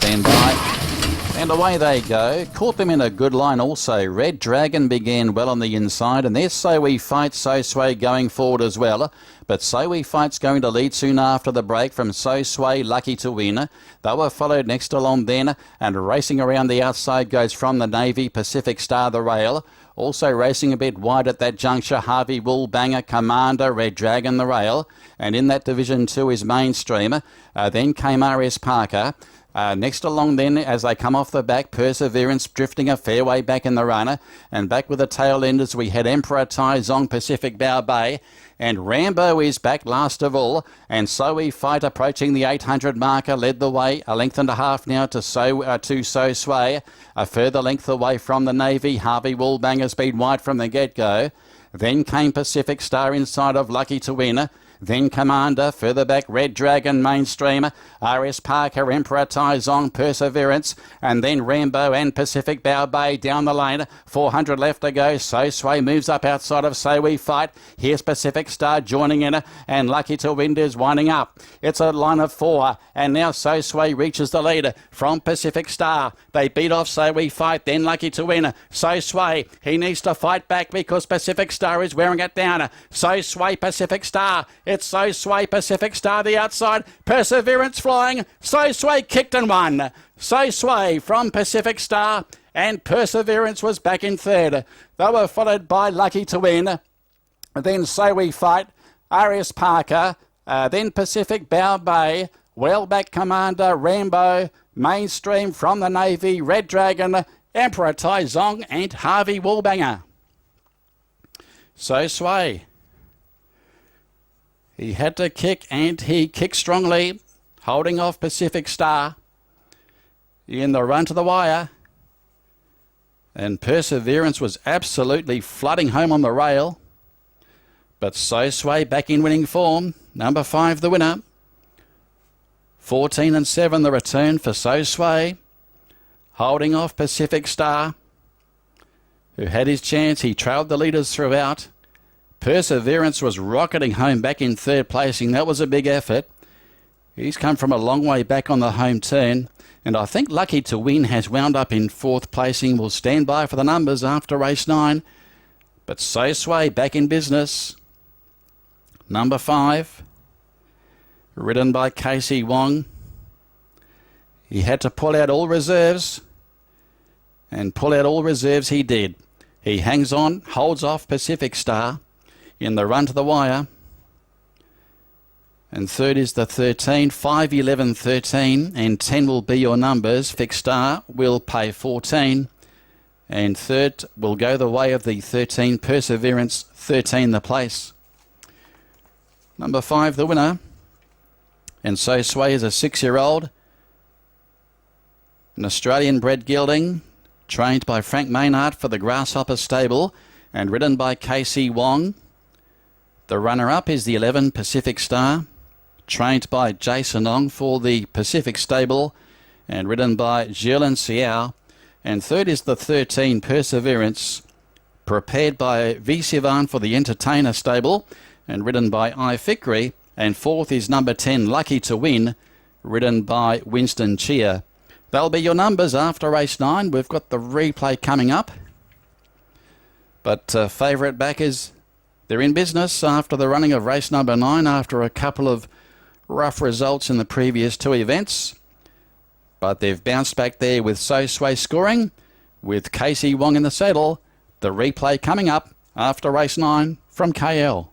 stand by. And away they go. Caught them in a good line also. Red Dragon began well on the inside, and there's So We Fight, So Sway going forward as well. But So We Fight's going to lead soon after the break from So Sway, Lucky to Win. They were followed next along then, and racing around the outside goes From the Navy, Pacific Star, the rail. Also racing a bit wide at that juncture, Harvey Woolbanger, Commander, Red Dragon, the rail. And in that division too is Mainstream. Then came RS Parker. Next along then, as they come off the back, Perseverance drifting a fair way back in the runner. And back with the tail enders, we had Emperor Tai Zong, Pacific Bow Bay. And Rambo is back last of all. And So We Fight approaching the 800 marker, led the way. A length and a half now to So Sway. A further length away From the Navy. Harvey Woolbanger's been wide from the get-go. Then came Pacific Star inside of Lucky to Win. Then Commander, further back Red Dragon, Mainstream, RS Parker, Emperor Tai Zong, Perseverance, and then Rambo and Pacific Bow Bay down the lane. 400 left to go. So Sway moves up outside of So We Fight. Here's Pacific Star joining in, and Lucky to Win is winding up. It's a line of 4, and now So Sway reaches the lead from Pacific Star. They beat off So We Fight, then Lucky to Win. So Sway, he needs to fight back because Pacific Star is wearing it down. So Sway, Pacific Star. It's So Sway, Pacific Star, the outside. Perseverance flying. So Sway kicked and won. So Sway from Pacific Star, and Perseverance was back in third. They were followed by Lucky to Win. Then So We Fight, RS Parker, then Pacific Bow Bay, well back Commander, Rambo, Mainstream, From the Navy, Red Dragon, Emperor Tai Zong, and Harvey Woolbanger. So Sway, he had to kick, and he kicked strongly, holding off Pacific Star in the run to the wire. And Perseverance was absolutely flooding home on the rail. But So Sway back in winning form. Number 5, the winner. 14 and 7, the return for So Sway. Holding off Pacific Star, who had his chance. He trailed the leaders throughout. Perseverance was rocketing home back in third placing. That was a big effort. He's come from a long way back on the home turn. And I think Lucky to Win has wound up in fourth placing. We'll stand by for the numbers after race 9. But So Sway back in business. Number 5, ridden by Casey Wong. He had to pull out all reserves. And pull out all reserves he did. He hangs on, holds off Pacific Star in the run to the wire. And third is the 13, 5, 11, 13, and 10 will be your numbers. Fixed Star will pay 14. And third will go the way of the 13, Perseverance, 13 the place. Number 5, the winner. And So Sway is a 6-year-old. An Australian bred gelding, trained by Frank Maynard for the Grasshopper stable and ridden by Casey Wong. The runner-up is the 11, Pacific Star, trained by Jason Ong for the Pacific stable and ridden by Jilin Xiao. And third is the 13, Perseverance, prepared by V. Sivan for the Entertainer stable and ridden by iFikri. And fourth is number 10, Lucky to Win, ridden by Winston Chia. They'll be your numbers after race 9. We've got the replay coming up. But favourite backers, they're in business after the running of race number 9 after a couple of rough results in the previous 2 events. But they've bounced back there with So Sway scoring, with Casey Wong in the saddle. The replay coming up after race 9 from KL.